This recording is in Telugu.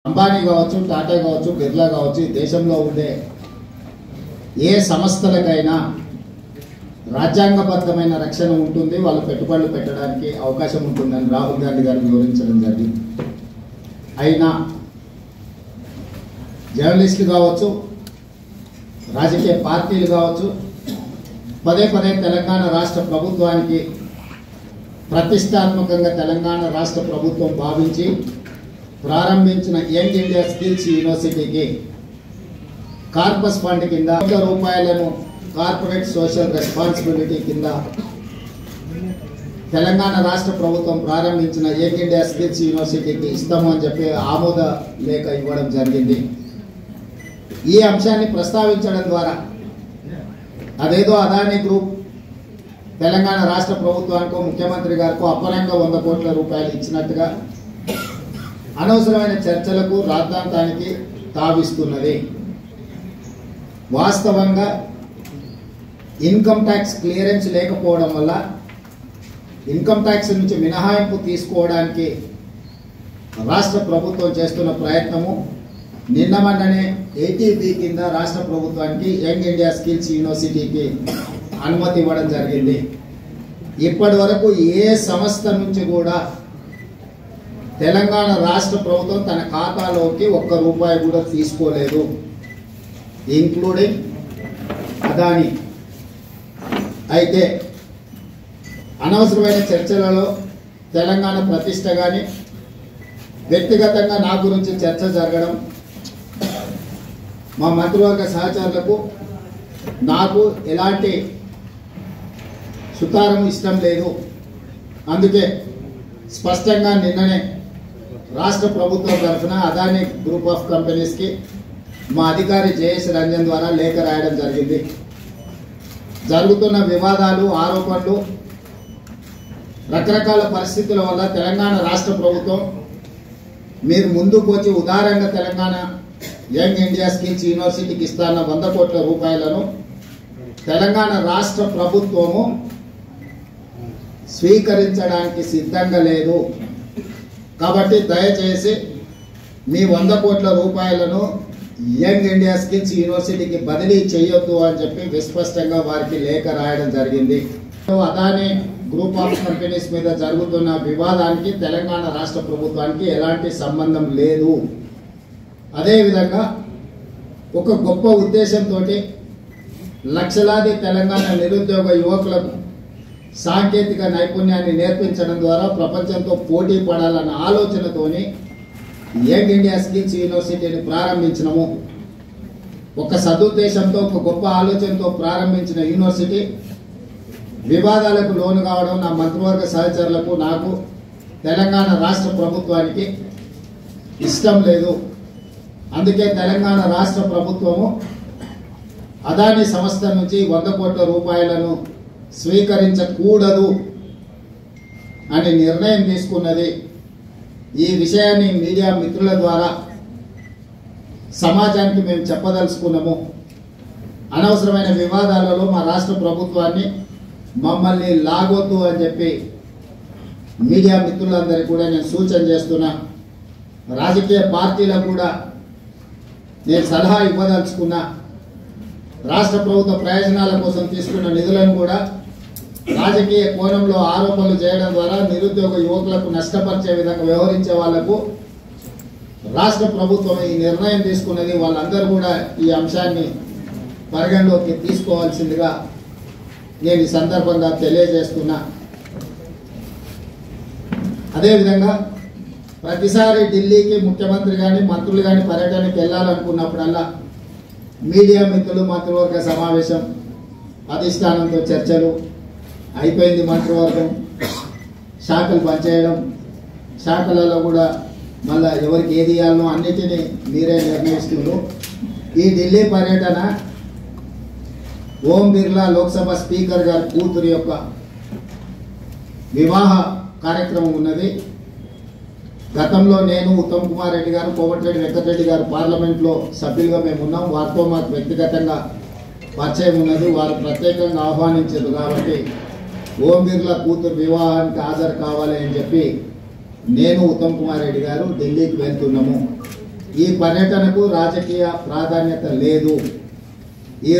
అంబానీ కావచ్చు, టాటా కావచ్చు, బిర్లా కావచ్చు, దేశంలో ఉండే ఏ సంస్థలకైనా రాజ్యాంగబద్ధమైన రక్షణ ఉంటుంది, వాళ్ళు పెట్టుబడులు పెట్టడానికి అవకాశం ఉంటుందని రాహుల్ గాంధీ గారు వివరించడం జరిగింది. అయినా జర్నలిస్టులు కావచ్చు, రాజకీయ పార్టీలు కావచ్చు, పదే పదే తెలంగాణ రాష్ట్ర ప్రభుత్వానికి ప్రతిష్టాత్మకంగా తెలంగాణ రాష్ట్ర ప్రభుత్వం భావించి ప్రారంభించిన యంగ్ ఇండియా స్కిల్స్ యూనివర్సిటీకి కార్పస్ ఫండ్ కింద ₹1,00,00,000 కార్పొరేట్ సోషల్ రెస్పాన్సిబిలిటీ కింద తెలంగాణ రాష్ట్ర ప్రభుత్వం ప్రారంభించిన యంగ్ ఇండియా స్కిల్స్ యూనివర్సిటీకి ఇస్తాము అని చెప్పి ఆమోద లేఖ ఇవ్వడం జరిగింది. ఈ అంశాన్ని ప్రస్తావించడం ద్వారా అదేదో అదానీ గ్రూప్ తెలంగాణ రాష్ట్ర ప్రభుత్వానికో ముఖ్యమంత్రి గారికో అప్పనంగా ₹100 కోట్ల ఇచ్చినట్టుగా అనవసరమైన చర్చలకు రాద్ధాంతానికి తావిస్తున్నది. వాస్తవంగా ఇన్కమ్ ట్యాక్స్ క్లియరెన్స్ లేకపోవడం వల్ల ఇన్కమ్ ట్యాక్స్ నుంచి మినహాయింపు తీసుకోవడానికి రాష్ట్ర ప్రభుత్వం చేస్తున్న ప్రయత్నము నిన్న మొన్ననే 80B కింద రాష్ట్ర ప్రభుత్వానికి యంగ్ ఇండియా స్కిల్స్ యూనివర్సిటీకి అనుమతి ఇవ్వడం జరిగింది. ఇప్పటి వరకు ఏ సంస్థ నుంచి కూడా తెలంగాణ రాష్ట్ర ప్రభుత్వం తన ఖాతాలోకి ₹1 కూడా తీసుకోలేదు, ఇంక్లూడింగ్ అదానీ. అయితే అనవసరమైన చర్చలలో తెలంగాణ ప్రతిష్ట కానీ వ్యక్తిగతంగా నా గురించి చర్చ జరగడం, మా మంత్రివర్గ సహచరులకు నాకు ఎలాంటి సుతారం ఇష్టం లేదు. అందుకే స్పష్టంగా నిన్ననే రాష్ట్ర ప్రభుత్వం తరఫున అదానీ గ్రూప్ ఆఫ్ కంపెనీస్కి మా అధికారి జయేష్ రంజన్ ద్వారా లేఖ రాయడం జరిగింది. జరుగుతున్న వివాదాలు, ఆరోపణలు, రకరకాల పరిస్థితుల వల్ల తెలంగాణ రాష్ట్ర ప్రభుత్వం మీరు ముందుకు వచ్చి ఉదారంగా తెలంగాణ యంగ్ ఇండియా స్కిల్స్ యూనివర్సిటీకి ఇస్తాన్న ₹100 కోట్ల తెలంగాణ రాష్ట్ర ప్రభుత్వము స్వీకరించడానికి సిద్ధంగా లేదు. కాబట్టి దయచేసి మీ ₹100 కోట్ల యంగ్ ఇండియా స్కిల్స్ యూనివర్సిటీకి బదిలీ చేయొద్దు అని చెప్పి విస్పష్టంగా వారికి లేఖ రాయడం జరిగింది. అదానీ గ్రూప్ ఆఫ్ కంపెనీస్ మీద జరుగుతున్న వివాదానికి తెలంగాణ రాష్ట్ర ప్రభుత్వానికి ఎలాంటి సంబంధం లేదు. అదేవిధంగా ఒక గొప్ప ఉద్దేశంతో లక్షలాది తెలంగాణ నిరుద్యోగ యువకులకు సాంకేతిక నైపుణ్యాన్ని నేర్పించడం ద్వారా ప్రపంచంతో పోటీ పడాలన్న ఆలోచనతోని యంగ్ ఇండియా స్కిల్స్ యూనివర్సిటీని ప్రారంభించినము. ఒక సదుద్దేశంతో, ఒక గొప్ప ఆలోచనతో ప్రారంభించిన యూనివర్సిటీ వివాదాలకు లోను కావడం నా మంత్రివర్గ సహచరులకు, నాకు, తెలంగాణ రాష్ట్ర ప్రభుత్వానికి ఇష్టం లేదు. అందుకే తెలంగాణ రాష్ట్ర ప్రభుత్వము అదానీ సంస్థ నుంచి ₹100 కోట్ల స్వీకరించకూడదు అని నిర్ణయం తీసుకున్నది. ఈ విషయాన్ని మీడియా మిత్రుల ద్వారా సమాజానికి మేము చెప్పదలుచుకున్నాము. అనవసరమైన వివాదాలలో మా రాష్ట్ర ప్రభుత్వాన్ని, మమ్మల్ని లాగొద్దు అని చెప్పి మీడియా మిత్రులందరికీ కూడా నేను సూచన చేస్తున్నా. రాజకీయ పార్టీలకు కూడా నేను సలహా ఇవ్వదలుచుకున్నా. రాష్ట్ర ప్రభుత్వ ప్రయోజనాల కోసం తీసుకున్న నిధులను కూడా రాజకీయ కోణంలో ఆరోపణలు చేయడం ద్వారా నిరుద్యోగ యువకులకు నష్టపరిచే విధంగా వ్యవహరించే వాళ్లకు రాష్ట్ర ప్రభుత్వం ఈ నిర్ణయం తీసుకున్నది. వాళ్ళందరూ కూడా ఈ అంశాన్ని పరిగణలోకి తీసుకోవాల్సిందిగా నేను ఈ సందర్భంగా తెలియజేస్తున్నా. అదేవిధంగా ప్రతిసారి ఢిల్లీకి ముఖ్యమంత్రి కానీ మంత్రులు కానీ పర్యటనకి వెళ్ళాలనుకున్నప్పుడల్లా మీడియా మిత్రులు మంత్రివర్గ సమావేశం, అధిష్టానంతో చర్చలు అయిపోయింది. మంత్రివర్గం శాఖలు పనిచేయడం, శాఖలలో కూడా మళ్ళీ ఎవరికి ఏది ఇవ్వాలనో అన్నిటినీ మీరే నిర్ణయిస్తున్నారు. ఈ ఢిల్లీ పర్యటన ఓం బిర్లా లోక్సభ స్పీకర్ గారి కూతురు యొక్క వివాహ కార్యక్రమం ఉన్నది. గతంలో నేను, ఉత్తమ్ కుమార్ రెడ్డి గారు, కోమటిరెడ్డి వెంకటరెడ్డి గారు పార్లమెంట్లో సభ్యులుగా మేము ఉన్నాం. వారితో మాకు వ్యక్తిగతంగా పరిచయం ఉన్నది. వారు ప్రత్యేకంగా ఆహ్వానించారు. కాబట్టి ఓం బిర్లా కూతురు వివాహానికి హాజరు కావాలి అని చెప్పి నేను, ఉత్తమ్ కుమార్ రెడ్డి గారు ఢిల్లీకి వెళ్తున్నాము. ఈ పర్యటనకు రాజకీయ ప్రాధాన్యత లేదు. ఈ